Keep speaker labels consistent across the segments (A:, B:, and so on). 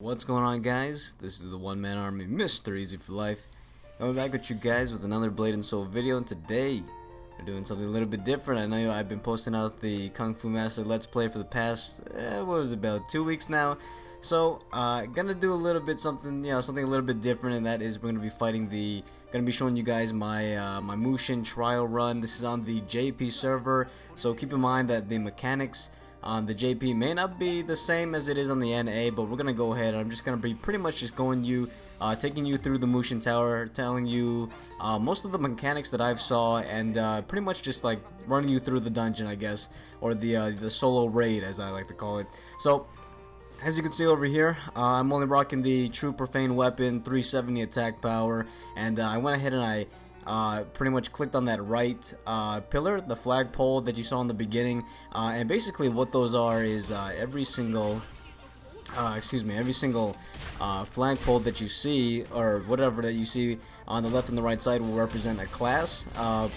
A: What's going on, guys? This is the one-man army, Mr. Easy for Life. Coming back with you guys with another Blade and Soul video, and today we're doing something a little bit different. I know I've been posting out the Kung Fu Master Let's Play for the past, what was it, about 2 weeks now. So, gonna do a little bit something a little bit different, and that is we're gonna be fighting gonna be showing you guys my my Mushin trial run. This is on the JP server, so keep in mind that the mechanics on the JP may not be the same as it is on the NA, but we're gonna go ahead. I'm just gonna be pretty much just taking you through the Mushin Tower, telling you most of the mechanics that I've saw, and pretty much just like running you through the dungeon, I guess, or the solo raid, as I like to call it. So, as you can see over here, I'm only rocking the True Profane Weapon, 370 attack power, and I went ahead and I pretty much clicked on that right pillar, the flagpole that you saw in the beginning, and basically what those are is every single flagpole that you see, or whatever that you see on the left and the right side, will represent a class.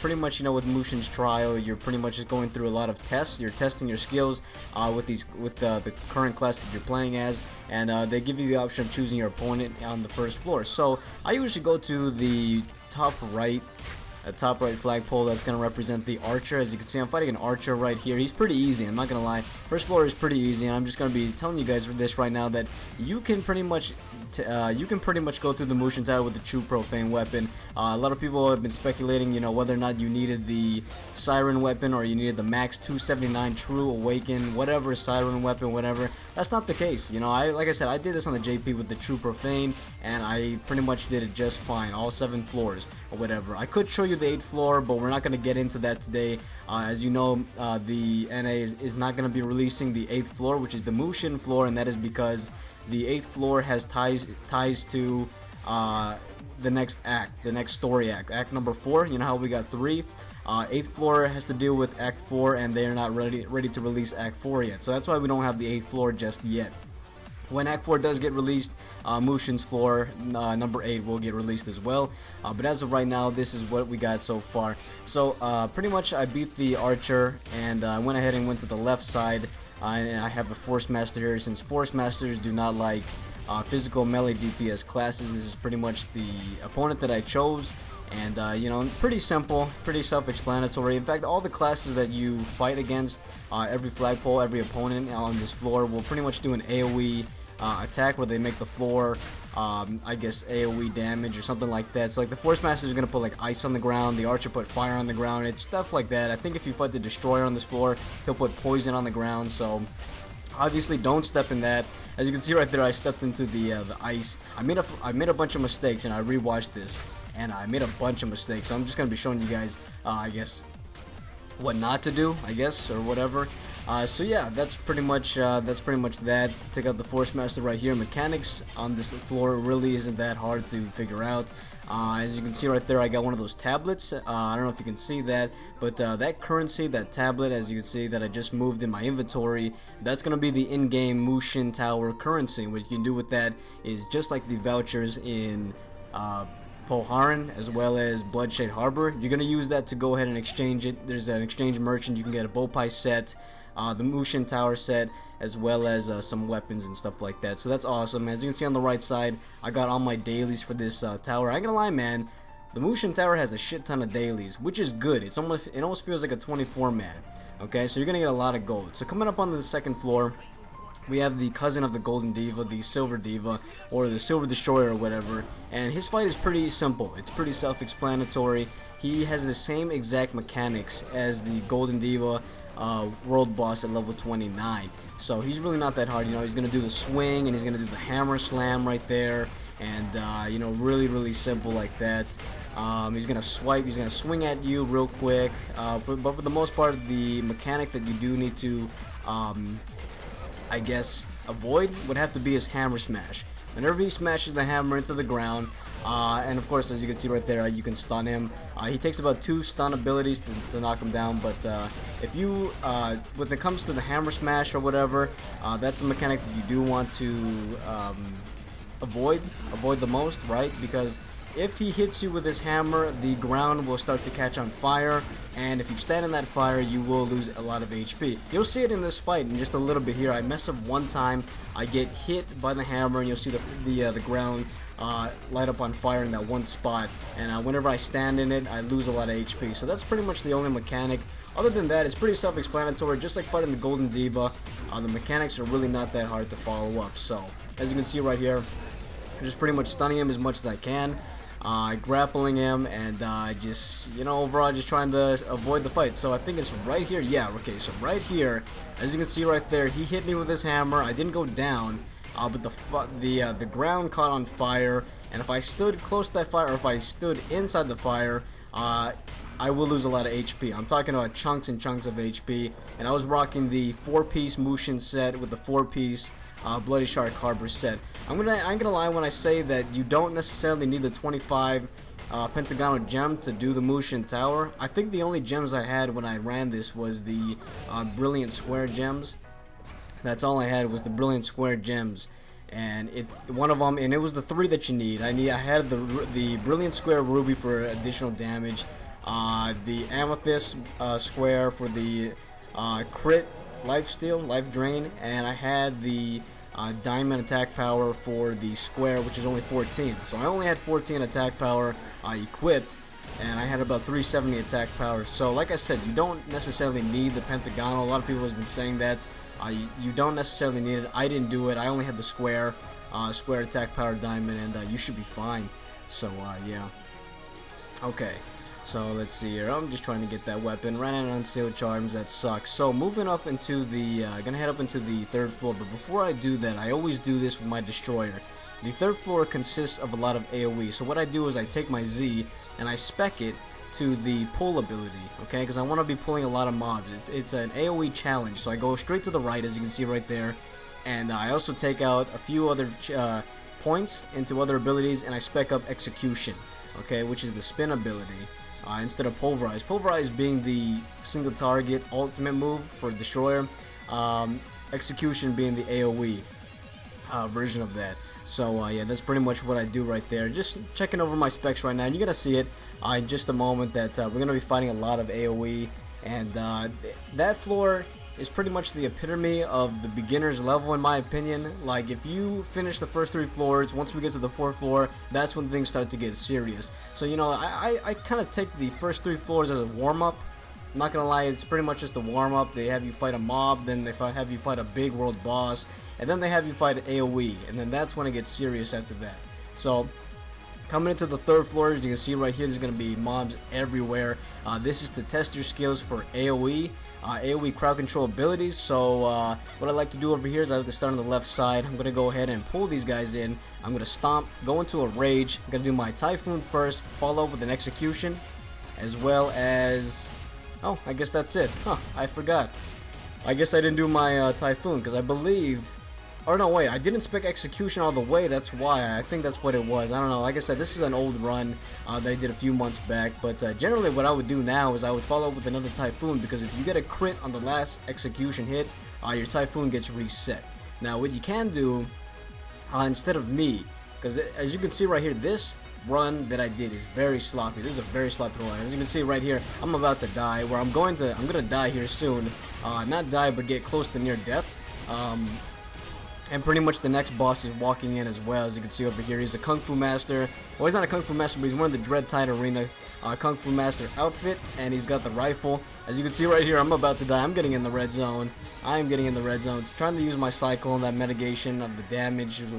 A: Pretty much, with Mushin's trial, you're pretty much just going through a lot of tests. You're testing your skills with the current class that you're playing as, and they give you the option of choosing your opponent on the first floor. So I usually go to the top right flagpole. That's going to represent the archer. As you can see, I'm fighting an archer right here. He's pretty easy, I'm not going to lie. First floor is pretty easy, and I'm just going to be telling you guys this right now, that you can pretty much go through the Mushin Tower with the True Profane Weapon. A lot of people have been speculating, whether or not you needed the Siren Weapon or you needed the Max 279 True Awaken, whatever, Siren Weapon, whatever. That's not the case. Like I said, I did this on the JP with the True Profane, and I pretty much did it just fine, all 7 floors or whatever. I could show you the 8th floor, but we're not going to get into that today. As you know, the NA is not going to be releasing the 8th floor, which is the Mushin floor, and that is because the 8th floor has ties to the next act, the next story act number 4. You know how we got 3. 8th floor has to deal with Act 4, and they are not ready to release Act 4 yet. So that's why we don't have the 8th floor just yet. When Act 4 does get released, Mushin's floor, number 8, will get released as well. But as of right now, this is what we got so far. So, pretty much I beat the archer, and I went ahead and went to the left side. And I have a Force Master here, since Force Masters do not like physical melee DPS classes. This is pretty much the opponent that I chose. And, pretty simple, pretty self-explanatory. In fact, all the classes that you fight against, every flagpole, every opponent on this floor will pretty much do an AoE attack where they make the floor, I guess, AoE damage or something like that. So like the Force Master is going to put like ice on the ground, the archer put fire on the ground, it's stuff like that. I think if you fight the destroyer on this floor, he'll put poison on the ground, so obviously don't step in that. As you can see right there, I stepped into the ice. I made a bunch of mistakes, and I rewatched this, and I made a bunch of mistakes, so I'm just going to be showing you guys, I guess, what not to do, I guess, or whatever. So yeah, that's pretty much that. Take out the Force Master right here. Mechanics on this floor really isn't that hard to figure out. As you can see right there, I got one of those tablets. I don't know if you can see that, but that currency, that tablet, as you can see, that I just moved in my inventory, that's going to be the in-game Mushin Tower currency. What you can do with that is just like the vouchers in Poharan as well as Bloodshade Harbor. You're going to use that to go ahead and exchange it. There's an exchange merchant. You can get a Bopai set, the Mushin Tower set, as well as some weapons and stuff like that. So that's awesome. As you can see on the right side, I got all my dailies for this tower. I ain't gonna lie, man, the Mushin Tower has a shit ton of dailies, which is good. It almost feels like a 24-man. Okay, so you're gonna get a lot of gold. So coming up on the 2nd floor, we have the cousin of the Golden Diva, the Silver Diva, or the Silver Destroyer or whatever, and his fight is pretty simple. It's pretty self-explanatory. He has the same exact mechanics as the Golden Diva world boss at level 29. So he's really not that hard. He's going to do the swing, and he's going to do the hammer slam right there, and really simple like that. He's going to swipe, he's going to swing at you real quick, but for the most part, the mechanic that you do need to I guess avoid would have to be his hammer smash. Whenever he smashes the hammer into the ground, and of course, as you can see right there, you can stun him. He takes about 2 stun abilities to knock him down, but if you, when it comes to the hammer smash or whatever, that's the mechanic that you do want to avoid the most, right? Because if he hits you with his hammer, the ground will start to catch on fire, and if you stand in that fire, you will lose a lot of HP. You'll see it in this fight in just a little bit here. I mess up one time, I get hit by the hammer, and you'll see the ground light up on fire in that one spot, and whenever I stand in it, I lose a lot of HP. So that's pretty much the only mechanic. Other than that, it's pretty self-explanatory. Just like fighting the Golden Diva, the mechanics are really not that hard to follow up. So as you can see right here, I'm just pretty much stunning him as much as I can, grappling him, and just, you know, overall just trying to avoid the fight. So I think it's right here. Yeah, okay, so right here, as you can see right there, he hit me with his hammer. I didn't go down, but the ground caught on fire, and if I stood close to that fire, or if I stood inside the fire, I will lose a lot of HP. I'm talking about chunks and chunks of HP, and I was rocking the 4-piece Mushin set with the 4-piece Bloody Shark Harbor set. I ain't gonna lie when I say that you don't necessarily need the 25 pentagonal gem to do the Mushin tower. I think the only gems I had when I ran this was the brilliant square gems. That's all I had was the brilliant square gems, and one of them, and it was the 3 that you need. I had the brilliant square ruby for additional damage, the amethyst square for the crit life steal, life drain, and I had the diamond attack power for the square, which is only 14. So I only had 14 attack power equipped, and I had about 370 attack power. So like I said, you don't necessarily need the pentagonal. A lot of people have been saying that. You don't necessarily need it. I didn't do it. I only had the square attack power diamond, and you should be fine. So yeah. Okay. So let's see here. I'm just trying to get that weapon. Ran out of unsealed charms. That sucks. So moving up into the, gonna head up into the 3rd floor. But before I do that, I always do this with my destroyer. The 3rd floor consists of a lot of AOE. So what I do is I take my Z and I spec it to the pull ability, okay, because I want to be pulling a lot of mobs. It's an AoE challenge, so I go straight to the right, as you can see right there, and I also take out a few other points into other abilities, and I spec up execution, okay, which is the spin ability, instead of pulverize. Pulverize being the single target ultimate move for destroyer, execution being the AoE version of that. So yeah, that's pretty much what I do right there. Just checking over my specs right now, and you're gonna see it in just a moment that we're gonna be fighting a lot of AoE, and that floor is pretty much the epitome of the beginner's level in my opinion. Like, if you finish the first 3 floors, once we get to the 4th floor, that's when things start to get serious. So, you know, I kind of take the first 3 floors as a warm-up. I'm not gonna lie, it's pretty much just a warm-up. They have you fight a mob, then they have you fight a big world boss, and then they have you fight AoE, and then that's when it gets serious after that. So coming into the 3rd floor, as you can see right here, there's gonna be mobs everywhere. This is to test your skills for AoE. AoE crowd control abilities. So what I like to do over here is I like to start on the left side. I'm gonna go ahead and pull these guys in. I'm gonna stomp, go into a rage. I'm gonna do my Typhoon first, follow up with an execution, as well as, oh, I guess that's it. Huh, I forgot. I guess I didn't do my Typhoon, because I believe, or no, wait, I didn't spec execution all the way. That's why. I think that's what it was. I don't know. Like I said, this is an old run that I did a few months back. But generally what I would do now is I would follow up with another Typhoon, because if you get a crit on the last execution hit, your Typhoon gets reset. Now what you can do, instead of me, because as you can see right here, this run that I did is very sloppy. This is a very sloppy run. As you can see right here, I'm about to die, where I'm gonna die here soon. Not die, but get close to near death. And pretty much the next boss is walking in as well. As you can see over here, he's a Kung Fu Master. Well, he's not a Kung Fu Master, but he's wearing the Dread Tide Arena Kung Fu Master outfit, and he's got the rifle. As you can see right here, I'm about to die. I'm getting in the red zone. I'm getting in the red zone. Trying to use my Cyclone, that mitigation of the damage as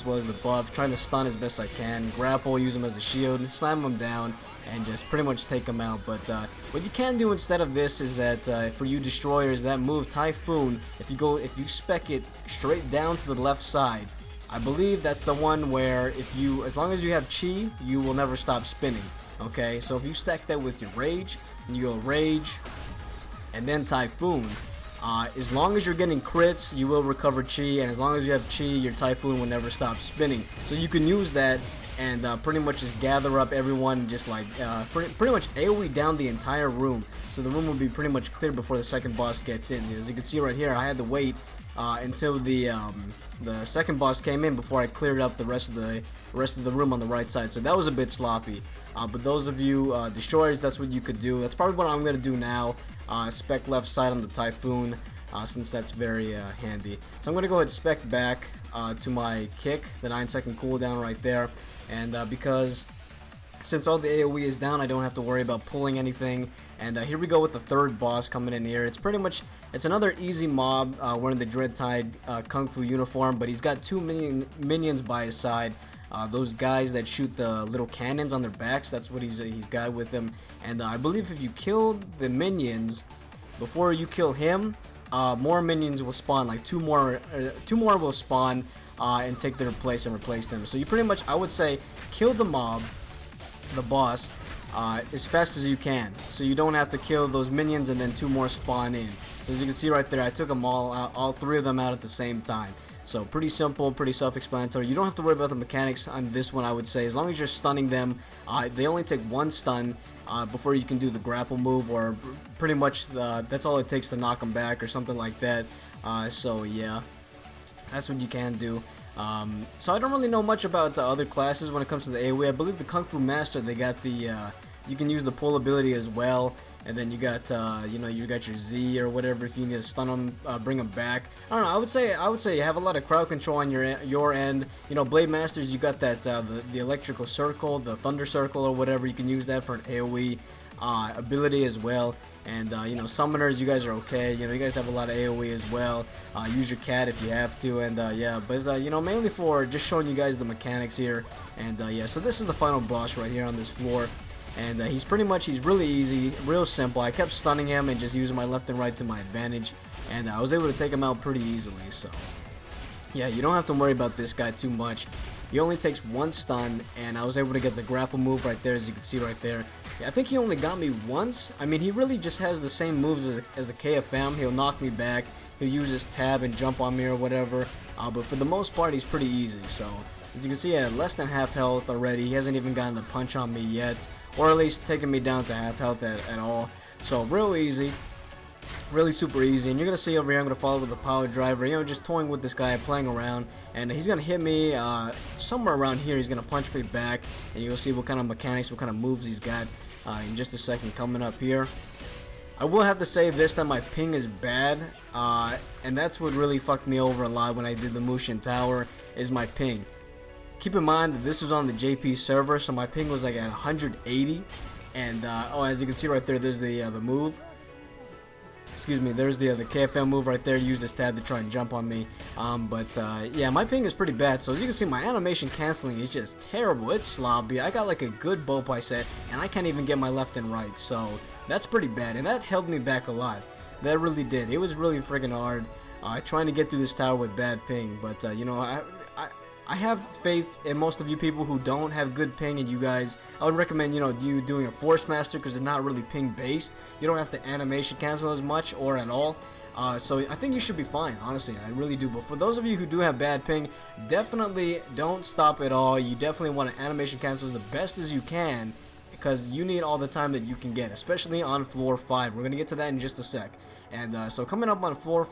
A: well as the buff. Trying to stun as best I can. Grapple, use him as a shield, slam him down, and just pretty much take him out. But what you can do instead of this is that for you destroyers, that move Typhoon, if you spec it straight down to the left side, I believe that's the one where as long as you have Chi, you will never stop spinning. Okay, so if you stack that with your Rage, and you go Rage, and then Typhoon, as long as you're getting crits, you will recover Chi, and as long as you have Chi, your Typhoon will never stop spinning. So you can use that and pretty much just gather up everyone, just like pretty much AoE down the entire room. So the room will be pretty much clear before the second boss gets in. As you can see right here, I had to wait until the second boss came in before I cleared up the rest of the room on the right side. So that was a bit sloppy. But those of you destroyers, that's what you could do. That's probably what I'm gonna do now. Spec left side on the Typhoon, since that's very handy. So I'm gonna go ahead and spec back to my kick, the 9-second cooldown right there, and because since all the AoE is down, I don't have to worry about pulling anything. And here we go with the third boss coming in here. It's pretty much, it's another easy mob wearing the Dreadtide Kung Fu uniform, but he's got 2 minions by his side. Those guys that shoot the little cannons on their backs, that's what he's got with him. And I believe if you kill the minions before you kill him, more minions will spawn, like two more will spawn and take their place and replace them. So you pretty much, I would say, kill the mob, the boss, as fast as you can, so you don't have to kill those minions and then 2 more spawn in. So as you can see right there, I took them all out, all 3 of them out at the same time. So pretty simple, pretty self-explanatory. You don't have to worry about the mechanics on this one, I would say. As long as you're stunning them, they only take 1 stun before you can do the grapple move, or pretty much that's all it takes to knock them back or something like that. So yeah, that's what you can do. So I don't really know much about other classes when it comes to the AoE. I believe the Kung Fu Master, they got the you can use the pull ability as well, and then you got you know, you got your Z or whatever if you need to stun them, bring them back. I don't know. I would say you have a lot of crowd control on your end. You know, Blade Masters, you got that the electrical circle, the thunder circle or whatever. You can use that for an AoE ability as well. And you know, summoners, you guys are okay. You know, you guys have a lot of AoE as well. Use your cat if you have to, and yeah, but you know, mainly for just showing you guys the mechanics here. And yeah, so this is the final boss right here on this floor, and he's really easy, real simple. I kept stunning him and just using my left and right to my advantage, and I was able to take him out pretty easily. So yeah, you don't have to worry about this guy too much. He only takes 1 stun, and I was able to get the grapple move right there, as you can see right there. I think he only got me once. I mean, he really just has the same moves as a KFM. He'll knock me back, he'll use his tab and jump on me or whatever, but for the most part, he's pretty easy. So as you can see, I have less than half health already. He hasn't even gotten a punch on me yet, or at least taken me down to half health at all. So real easy, really super easy. And you're gonna see over here, I'm gonna follow with the power driver, you know, just toying with this guy, playing around, and he's gonna hit me somewhere around here. He's gonna punch me back, and you'll see what kind of mechanics, what kind of moves he's got in just a second coming up here. I will have to say this, that my ping is bad, and that's what really fucked me over a lot when I did the Mushin Tower, is my ping. Keep in mind that this was on the JP server, so my ping was like at 180, and oh, as you can see right there, there's the move. Excuse me, there's the KFM move right there. Use this tab to try and jump on me. Yeah, my ping is pretty bad. So as you can see, my animation canceling is just terrible. It's sloppy. I got like a good bow pie set, and I can't even get my left and right. So that's pretty bad, and that held me back a lot. That really did. It was really freaking hard trying to get through this tower with bad ping. But you know, I have faith in most of you people who don't have good ping, and you guys, I would recommend, you know, you doing a Force Master, because it's not really ping based. You don't have to animation cancel as much or at all. So I think you should be fine, honestly, I really do. But for those of you who do have bad ping, definitely don't stop at all. You definitely want to animation cancel as the best as you can, because you need all the time that you can get, especially on floor 5. We're going to get to that in just a sec. And so coming up on the 4th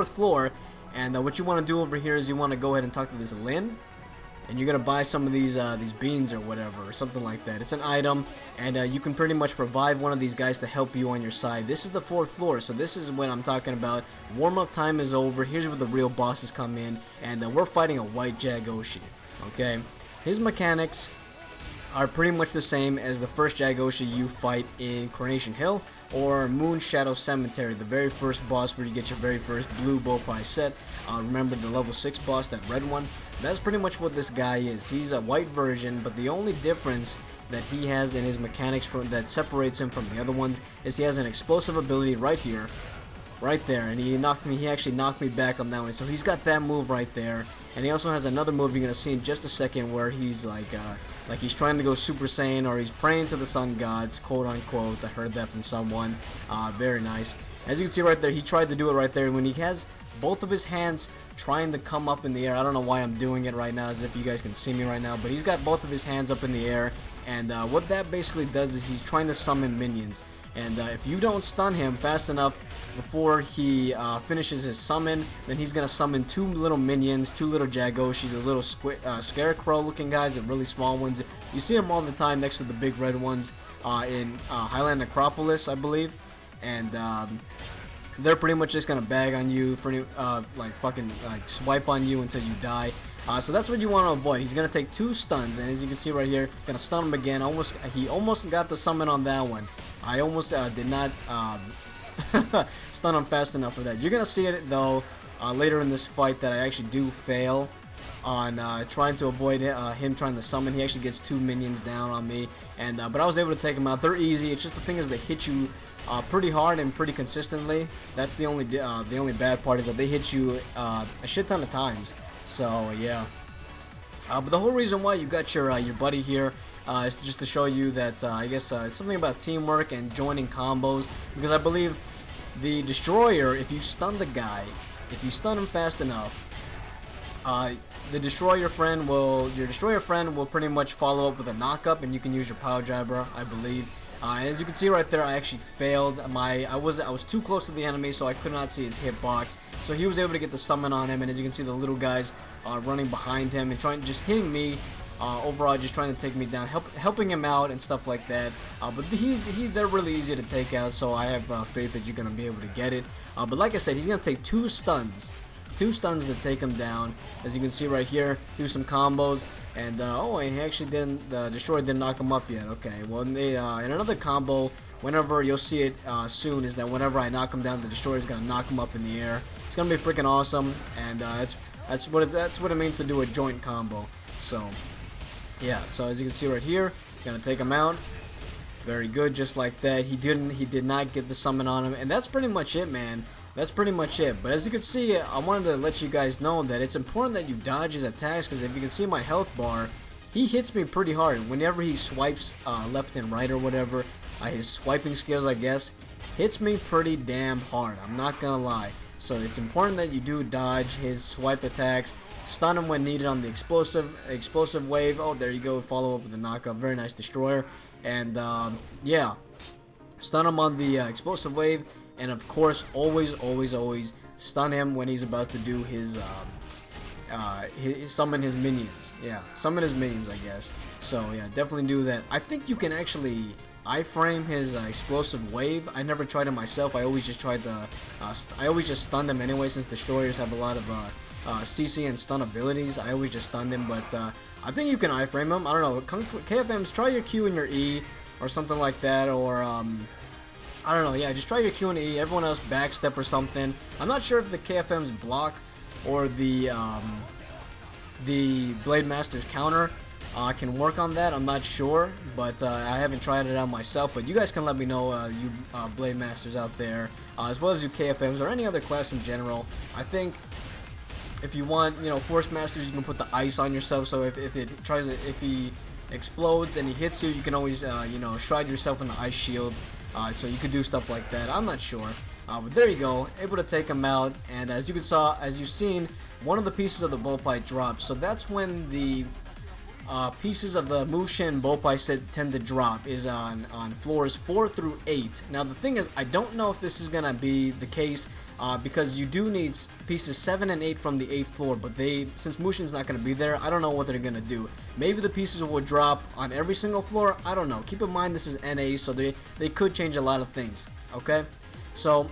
A: floor, and what you want to do over here is you want to go ahead and talk to this Lin, and you're gonna buy some of these beans or whatever, or something like that. It's an item, and you can pretty much revive one of these guys to help you on your side. This is the 4th floor, so this is what I'm talking about. Warm-up time is over. Here's where the real bosses come in, and we're fighting a white Jagoshi. Okay, his mechanics are pretty much the same as the first Jagoshi you fight in Coronation Hill or Moon Shadow Cemetery, the very first boss where you get your very first blue bow pie set. Remember the level 6 boss, that red one? That's pretty much what this guy is. He's a white version, but the only difference that he has in his mechanics that separates him from the other ones is he has an explosive ability right here, right there, and he actually knocked me back on that one. So he's got that move right there, and he also has another move you're gonna see in just a second where he's like he's trying to go Super Saiyan, or he's praying to the sun gods, quote unquote. I heard that from someone. Very nice. As you can see right there, he tried to do it right there when he has both of his hands trying to come up in the air. I don't know why I'm doing it right now as if you guys can see me right now, but he's got both of his hands up in the air, And what that basically does is he's trying to summon minions. And if you don't stun him fast enough before he finishes his summon, then he's going to summon 2 little minions, 2 little Jagoshis, a little scarecrow looking guys, the really small ones. You see them all the time next to the big red ones in Highland Necropolis, I believe. And they're pretty much just going to bag on you, like fucking like swipe on you until you die. So that's what you want to avoid. He's going to take 2 stuns, and as you can see right here, going to stun him again. He almost got the summon on that one. I almost did not stun him fast enough for that. You're going to see it, though, later in this fight that I actually do fail on trying to avoid him trying to summon. He actually gets 2 minions down on me, and but I was able to take him out. They're easy. It's just the thing is they hit you pretty hard and pretty consistently. That's the only bad part is that they hit you a shit ton of times. So yeah, but the whole reason why you got your buddy here is just to show you that I guess it's something about teamwork and joining combos, because I believe the destroyer, if you stun the guy, if you stun him fast enough, your destroyer friend will pretty much follow up with a knock-up, and you can use your power jabber, I believe. As you can see right there, I actually failed. I was too close to the enemy, so I could not see his hitbox. So he was able to get the summon on him, and as you can see, the little guys running behind him and just hitting me. Overall, just trying to take me down, helping him out and stuff like that. But they're really easy to take out, so I have faith that you're gonna be able to get it. But like I said, he's gonna take 2 stuns. 2 stuns to take him down. As you can see right here, do some combos, and he actually didn't. The destroyer didn't knock him up yet. Okay, well, in another combo, whenever you'll see it soon, is that whenever I knock him down, the destroyer is gonna knock him up in the air. It's gonna be freaking awesome, and that's what it means to do a joint combo. So yeah, so as you can see right here, gonna take him out. Very good, just like that. He did not get the summon on him, and that's pretty much it, man. That's pretty much it. But as you can see, I wanted to let you guys know that it's important that you dodge his attacks, because if you can see my health bar, he hits me pretty hard. Whenever he swipes left and right or whatever, his swiping skills, I guess, hits me pretty damn hard. I'm not gonna lie. So it's important that you do dodge his swipe attacks, stun him when needed on the explosive wave. Oh, there you go. Follow up with a knockup. Very nice destroyer. And yeah, stun him on the explosive wave. And of course, always stun him when he's about to do his summon his minions. Yeah, summon his minions, I guess. So yeah, definitely do that. I think you can actually iframe his explosive wave. I never tried it myself. I always just tried to. I always just stunned him anyway, since destroyers have a lot of CC and stun abilities. I always just stunned him, but I think you can iframe him. I don't know. KFMs, try your Q and your E or something like that, or I don't know, yeah, just try your Q and E, everyone else backstep or something. I'm not sure if the KFM's block or the Blade Master's counter can work on that. I'm not sure, but I haven't tried it out myself. But you guys can let me know, you Blade Masters out there, as well as you KFMs or any other class in general. I think if you want, Force Masters, you can put the ice on yourself, so if he explodes and he hits you, you can always, shroud yourself in the ice shield. So you could do stuff like that. I'm not sure, but there you go, able to take him out. And as you've seen, one of the pieces of the Bowpipe dropped. So that's when the pieces of the Mushin Bowpipe set tend to drop, is on floors 4 through 8. Now the thing is, I don't know if this is gonna be the case, because you do need pieces 7 and 8 from the 8th floor, but since Mushin's not gonna be there, I don't know what they're gonna do. Maybe the pieces will drop on every single floor. I don't know. Keep in mind this is NA, so they could change a lot of things. Okay, so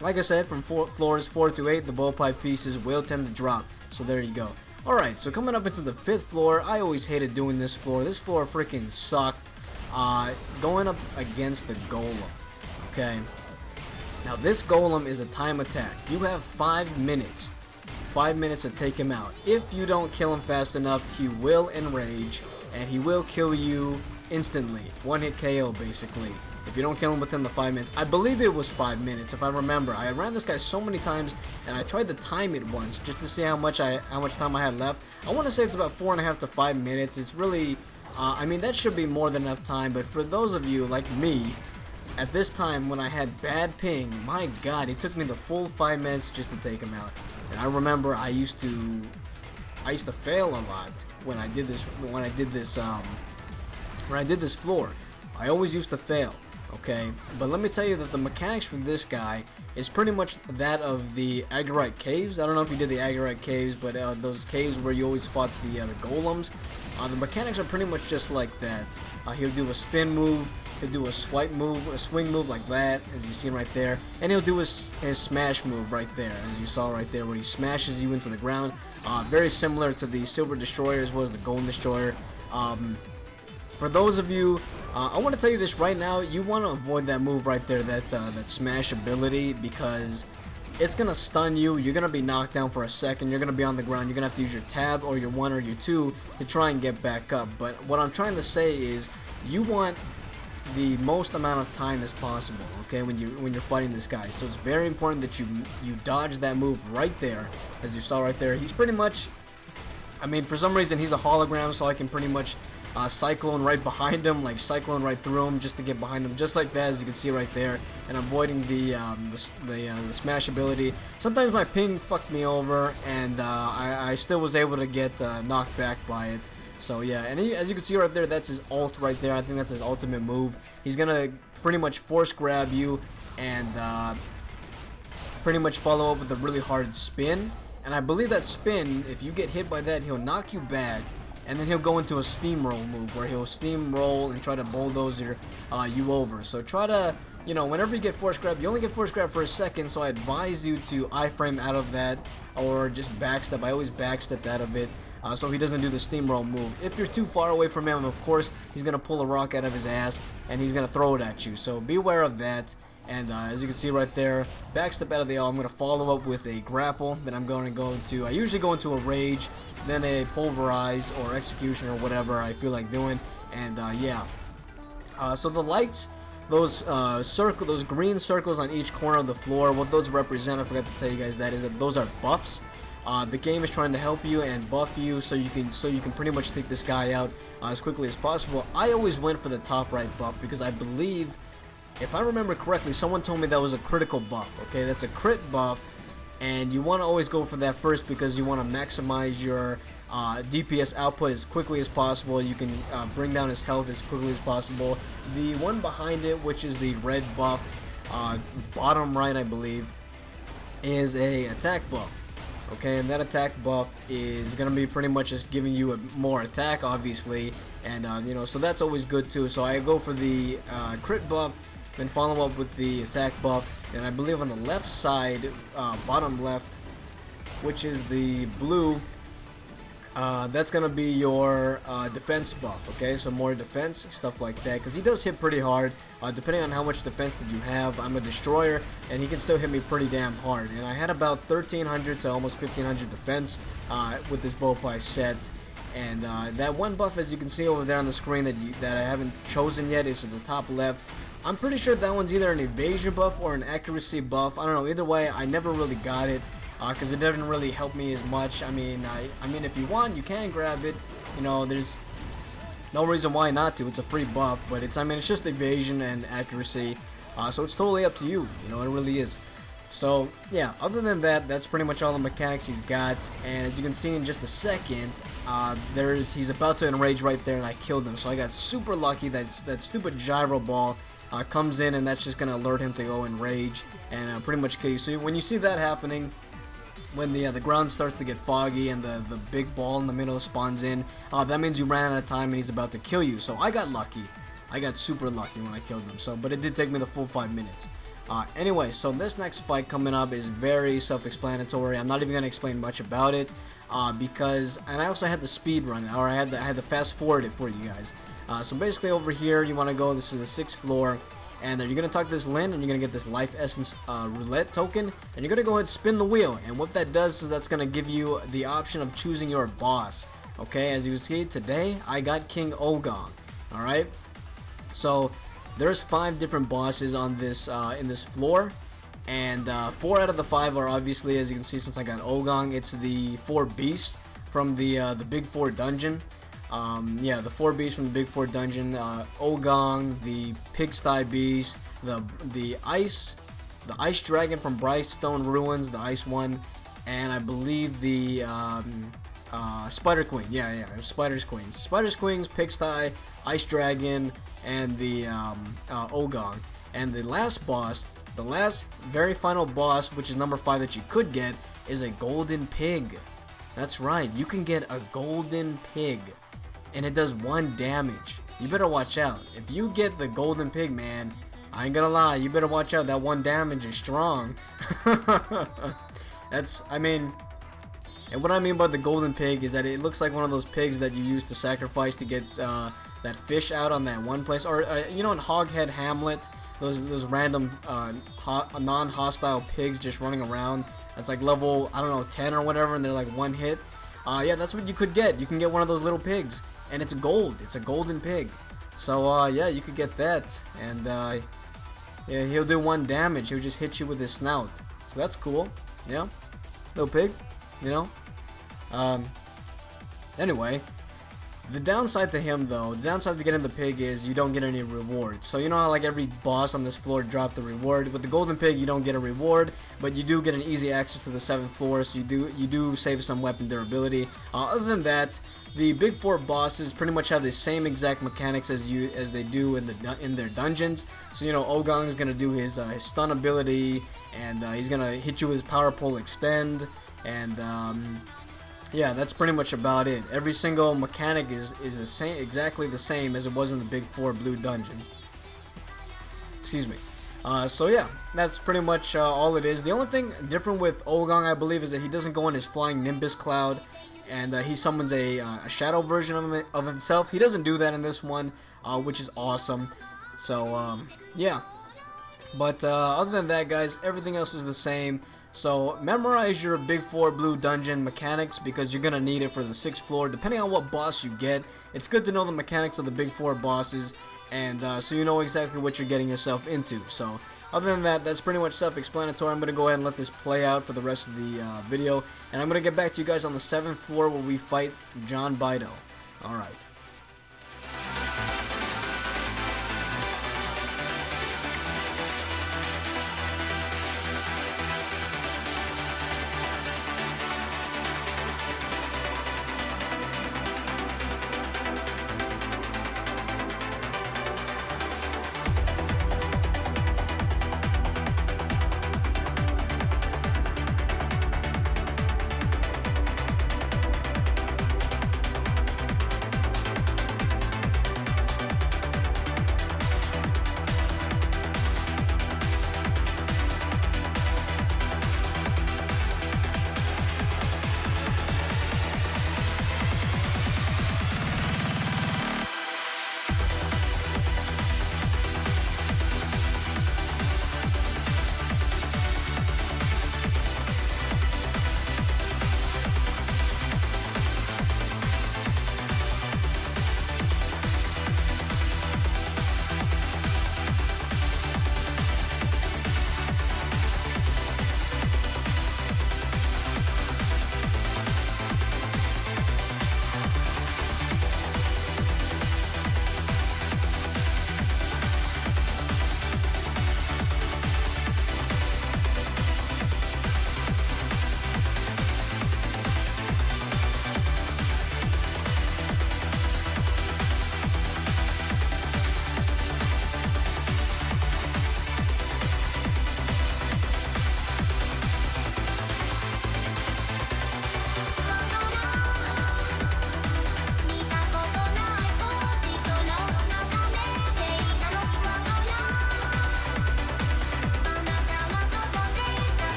A: like I said, from floors 4 to 8, the Bowpipe pieces will tend to drop. So there you go. Alright, so coming up into the 5th floor, I always hated doing this floor. This floor freaking sucked. Going up against the Golem. Okay. Now this Golem is a time attack. You have 5 minutes. 5 minutes to take him out. If you don't kill him fast enough, he will enrage, and he will kill you instantly. One hit KO basically. If you don't kill him within the 5 minutes. I believe it was 5 minutes if I remember. I ran this guy so many times, and I tried to time it once just to see how much time I had left. I want to say it's about 4.5 to 5 minutes. It's really, I mean, that should be more than enough time, but for those of you like me, at this time when I had bad ping, my god, it took me the full 5 minutes just to take him out. And I remember I used to fail a lot when I did this when I did this floor, I always used to fail. Okay, but let me tell you that the mechanics for this guy is pretty much that of the Agorite caves. I don't know if you did the Agorite caves, but those caves where you always fought the golems. The mechanics are pretty much just like that. He'll do a spin move, he'll do a swipe move, a swing move like that, as you see right there, and he'll do his smash move right there, as you saw right there, where he smashes you into the ground. Very similar to the Silver Destroyer as well as the Golden Destroyer. For those of you, I want to tell you this right now, you want to avoid that move right there, that smash ability, because it's going to stun you. You're going to be knocked down for a second, you're going to be on the ground, you're going to have to use your tab or your 1 or your 2 to try and get back up. But what I'm trying to say is, you want the most amount of time as possible, okay, when you're fighting this guy. So it's very important that you dodge that move right there, as you saw right there. He's pretty much, I mean, for some reason he's a hologram, so I can pretty much cyclone right behind him, like cyclone right through him just to get behind him, just like that, as you can see right there, and avoiding the smash ability. Sometimes my ping fucked me over, and I still was able to get knocked back by it. So yeah, and as you can see right there, that's his ult right there. I think that's his ultimate move. He's gonna pretty much force grab you and pretty much follow up with a really hard spin. And I believe that spin, if you get hit by that, he'll knock you back, and then he'll go into a steamroll move where he'll steamroll and try to bulldoze you over. So try to, you know, whenever you get force grab, you only get force grab for a second, so I advise you to iframe out of that or just backstep. I always backstep out of it. So he doesn't do the steamroll move. If you're too far away from him, of course, he's going to pull a rock out of his ass and he's going to throw it at you. So be aware of that. And as you can see right there, backstep out of the L. I'm going to follow up with a grapple. Then I'm going to go into, I usually go into a rage, then a pulverize or execution or whatever I feel like doing. And yeah. So the lights, those those green circles on each corner of the floor, what those represent, I forgot to tell you guys that, is that those are buffs. The game is trying to help you and buff you so you can pretty much take this guy out as quickly as possible. I always went for the top right buff because I believe, if I remember correctly, someone told me that was a critical buff. Okay, that's a crit buff, and you want to always go for that first because you want to maximize your DPS output as quickly as possible. You can bring down his health as quickly as possible. The one behind it, which is the red buff, bottom right I believe, is a attack buff. Okay, and that attack buff is going to be pretty much just giving you more attack, obviously, and you know, so that's always good too. So I go for the crit buff, then follow up with the attack buff, and I believe on the left side, bottom left, which is the blue, that's going to be your defense buff, okay, so more defense, stuff like that, because he does hit pretty hard, depending on how much defense that you have. I'm a destroyer, and he can still hit me pretty damn hard, and I had about 1300 to almost 1500 defense with this bowpipe set. And that one buff, as you can see over there on the screen, that I haven't chosen yet, is at the top left. I'm pretty sure that one's either an evasion buff or an accuracy buff. I don't know, either way, I never really got it, because it didn't really help me as much. I mean, if you want, you can grab it. You know, there's no reason why not to. It's a free buff, but it's just evasion and accuracy. So it's totally up to you. You know, it really is. So yeah, other than that, that's pretty much all the mechanics he's got. And as you can see in just a second, he's about to enrage right there, and I killed him. So I got super lucky. That stupid gyro ball comes in, and that's just gonna alert him to go enrage and pretty much kill you. So when you see that happening, when the ground starts to get foggy and the big ball in the middle spawns in, that means you ran out of time and he's about to kill you. So I got lucky. I got super lucky when I killed him. So, but it did take me the full 5 minutes. Anyway, so this next fight coming up is very self-explanatory. I'm not even gonna explain much about it because, and I also had to speed run it, or I had to fast forward it for you guys. So basically over here, you want to go, this is the 6th floor, and you're going to talk this Lin, and you're going to get this Life Essence roulette token, and you're going to go ahead and spin the wheel. And what that does is that's going to give you the option of choosing your boss. Okay, as you can see, today I got King Ogong. Alright, so there's 5 different bosses on this in this floor, and 4 out of the 5 are obviously, as you can see, since I got Ogong, it's the 4 beasts from the Big 4 dungeon. Yeah, the 4 beasts from the Big 4 dungeon, Ogong, the Pigsty Beast, the Ice Dragon from Brightstone Ruins, the Ice one, and I believe the Spider Queen. Yeah, Spider's Queens. Spider's Queens, Pigsty, Ice Dragon, and the Ogong. And the last boss, the last very final boss, which is number 5 that you could get, is a golden pig. That's right, you can get a golden pig, and it does 1 damage. You better watch out. If you get the golden pig, man, I ain't gonna lie, you better watch out. That 1 damage is strong. And what I mean by the golden pig is that it looks like one of those pigs that you use to sacrifice to get that fish out on that one place. Or you know, in Hoghead Hamlet, those random non-hostile pigs just running around. That's like level, I don't know, 10 or whatever, and they're like 1 hit. Yeah, that's what you could get. You can get one of those little pigs, and it's gold. It's a golden pig. So yeah, you could get that, and yeah, he'll do 1 damage. He'll just hit you with his snout. So that's cool. Yeah, little pig. You know. Anyway, the downside to him, though, the downside to getting the pig is you don't get any rewards. So you know how like every boss on this floor dropped a reward. With the golden pig, you don't get a reward, but you do get an easy access to the 7th floor. So you do save some weapon durability. Other than that, the big 4 bosses pretty much have the same exact mechanics as they do in their dungeons. So you know, Ogong is gonna do his stun ability, and he's gonna hit you with his power pole extend. And yeah, that's pretty much about it. Every single mechanic is the same, exactly the same as it was in the big 4 blue dungeons. Excuse me. So yeah, that's pretty much all it is. The only thing different with Ogong, I believe, is that he doesn't go in his flying Nimbus cloud, and he summons a shadow version of himself. He doesn't do that in this one, which is awesome. So yeah. But other than that, guys, everything else is the same. So memorize your big 4 blue dungeon mechanics, because you're gonna need it for the 6th floor. Depending on what boss you get, it's good to know the mechanics of the big 4 bosses, and so you know exactly what you're getting yourself into. So other than that, that's pretty much self-explanatory. I'm gonna go ahead and let this play out for the rest of the video, and I'm gonna get back to you guys on the 7th floor where we fight John Bido. Alright.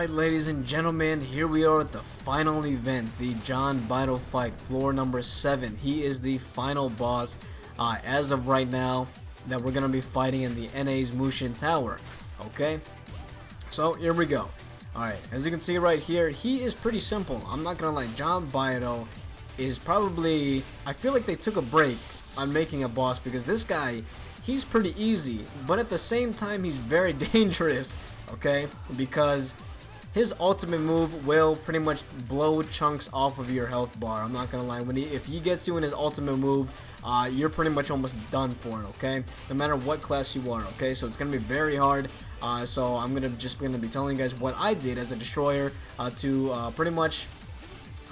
A: Alright, ladies and gentlemen, here we are at the final event, the John Bito fight, floor number 7. He is the final boss as of right now that we're going to be fighting in the NA's Mushin Tower. Okay, so here we go. Alright, as you can see right here, he is pretty simple. I'm not going to lie, John Bito is probably, I feel like they took a break on making a boss because this guy, he's pretty easy, but at the same time he's very dangerous, okay, because his ultimate move will pretty much blow chunks off of your health bar. I'm not gonna lie, if he gets you in his ultimate move, you're pretty much almost done for it, okay, no matter what class you are, okay, so it's gonna be very hard. So I'm gonna be telling you guys what I did as a destroyer to pretty much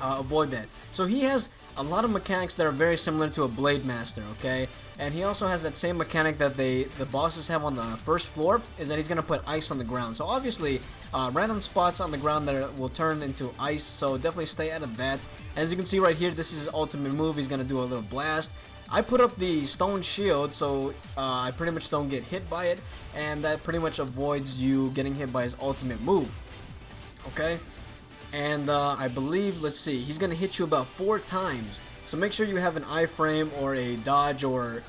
A: avoid that. So he has a lot of mechanics that are very similar to a Blade Master, okay? And he also has that same mechanic that the bosses have on the first floor, is that he's going to put ice on the ground. So obviously, random spots on the ground that will turn into ice, so definitely stay out of that. As you can see right here, this is his ultimate move. He's going to do a little blast. I put up the stone shield, so I pretty much don't get hit by it, and that pretty much avoids you getting hit by his ultimate move, okay? And I believe, let's see, he's going to hit you about 4 times. So make sure you have an iframe or a dodge or,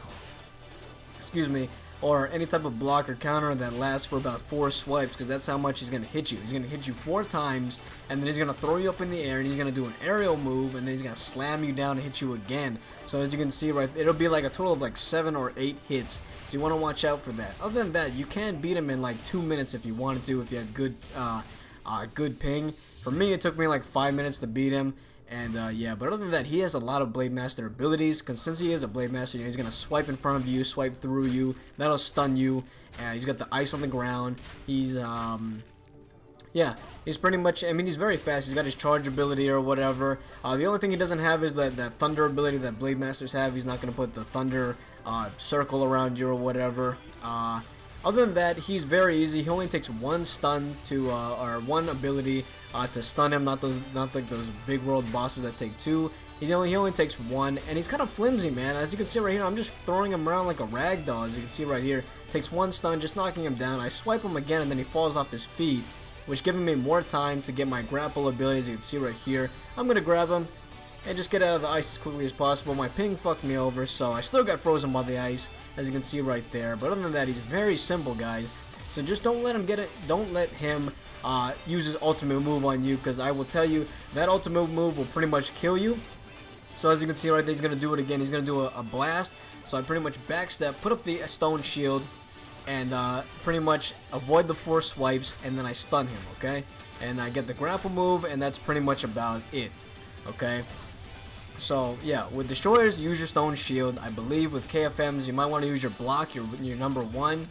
A: excuse me, or any type of block or counter that lasts for about 4 swipes, because that's how much he's going to hit you. He's going to hit you 4 times, and then he's going to throw you up in the air, and he's going to do an aerial move, and then he's going to slam you down and hit you again. So as you can see, right, it'll be like a total of like 7 or 8 hits. So you want to watch out for that. Other than that, you can beat him in like 2 minutes if you wanted to, if you had good ping. For me, it took me like 5 minutes to beat him, and yeah, but other than that, he has a lot of Blade Master abilities, because since he is a Blade Master, he's going to swipe in front of you, swipe through you, that'll stun you, he's got the ice on the ground, he's, yeah, he's pretty much, I mean, he's very fast, he's got his charge ability or whatever. The only thing he doesn't have is that thunder ability that Blade Masters have. He's not going to put the thunder circle around you or whatever. Other than that, he's very easy. He only takes 1 stun to, or 1 ability to stun him. Not like those big world bosses that take 2. He only takes 1, and he's kind of flimsy, man. As you can see right here, I'm just throwing him around like a rag doll. As you can see right here, takes 1 stun, just knocking him down. I swipe him again, and then he falls off his feet, which giving me more time to get my grapple ability. As you can see right here, I'm gonna grab him and just get out of the ice as quickly as possible. My ping fucked me over, so I still got frozen by the ice, as you can see right there. But other than that, he's very simple, guys. So just don't let him get it. Don't let him use his ultimate move on you, because I will tell you that ultimate move will pretty much kill you. So as you can see right there, he's gonna do it again. He's gonna do a blast. So I pretty much backstep, put up the stone shield, and pretty much avoid the 4 swipes, and then I stun him. Okay, and I get the grapple move, and that's pretty much about it. Okay. So yeah, with destroyers, use your stone shield. I believe with KFMs, you might want to use your block, your number 1.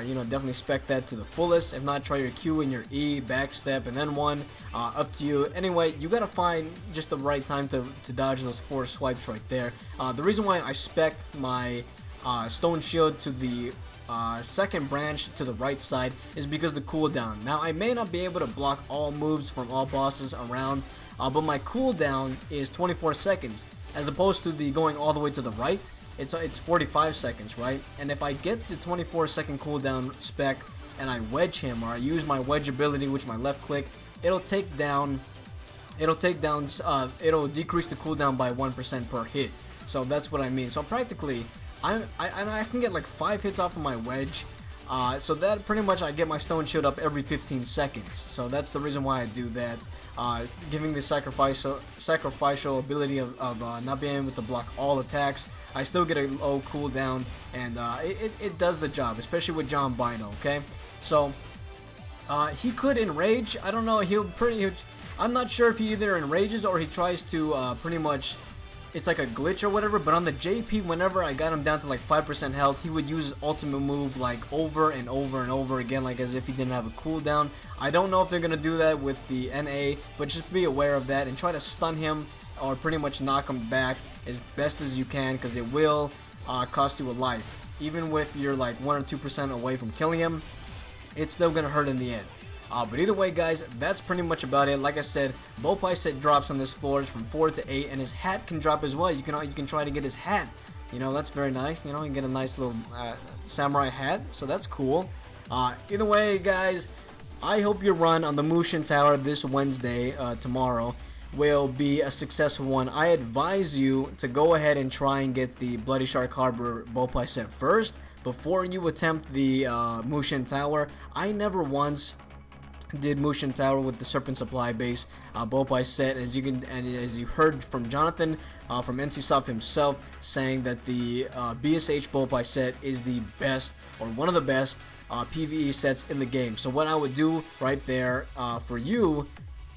A: You know, definitely spec that to the fullest. If not, try your Q and your E, backstep, and then 1. Up to you. Anyway, you gotta find just the right time to dodge those 4 swipes right there. The reason why I spec'd my stone shield to the second branch to the right side is because the cooldown. Now, I may not be able to block all moves from all bosses around, but my cooldown is 24 seconds, as opposed to the going all the way to the right. It's 45 seconds, right? And if I get the 24-second cooldown spec and I wedge him, or I use my wedge ability, which my left click, it'll decrease the cooldown by 1% per hit. So that's what I mean. So practically, I can get like 5 hits off of my wedge. So that pretty much I get my stone shield up every 15 seconds. So that's the reason why I do that. Giving the sacrificial ability of not being able to block all attacks. I still get a low cooldown, and it does the job, especially with John Bito. Okay, so he could enrage. I don't know. I'm not sure if he either enrages or he tries to pretty much. It's like a glitch or whatever, but on the JP, whenever I got him down to like 5% health, he would use his ultimate move like over and over and over again, like as if he didn't have a cooldown. I don't know if they're going to do that with the NA, but just be aware of that and try to stun him or pretty much knock him back as best as you can, because it will cost you a life. Even if you're like 1 or 2% away from killing him, it's still going to hurt in the end. But either way, guys, that's pretty much about it. Like I said, Bopai set drops on this floor is from 4 to 8, and his hat can drop as well. You can try to get his hat. You know, that's very nice. You know, you can get a nice little samurai hat, so that's cool. Either way, guys, I hope your run on the Mushin Tower this Wednesday, tomorrow, will be a successful one. I advise you to go ahead and try and get the Bloody Shark Harbor Bowpie set first before you attempt the Mushin Tower. I never once did Mushin Tower with the Serpent Supply base Bowpie set, as you heard from Jonathan from NCSoft himself, saying that the BSH Bowpie set is the best, or one of the best PvE sets in the game. So what I would do right there for you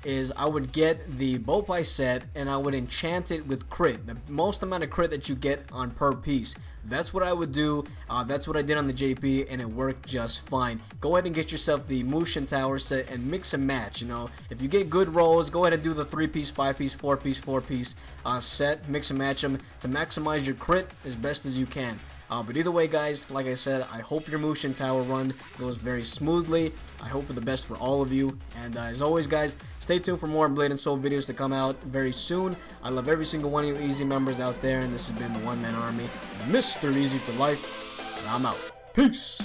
A: is I would get the Bowpie set and I would enchant it with crit, the most amount of crit that you get on per piece. That's what I would do. That's what I did on the JP, and it worked just fine. Go ahead and get yourself the Mushin Tower set and mix and match. You know, if you get good rolls, go ahead and do the 3-piece, 5-piece, 4-piece, 4-piece set. Mix and match them to maximize your crit as best as you can. But either way, guys, like I said, I hope your Mushin Tower run goes very smoothly. I hope for the best for all of you. And as always, guys, stay tuned for more Blade and Soul videos to come out very soon. I love every single one of you Easy members out there, and this has been the One Man Army, Mr. Easy for Life, and I'm out. Peace!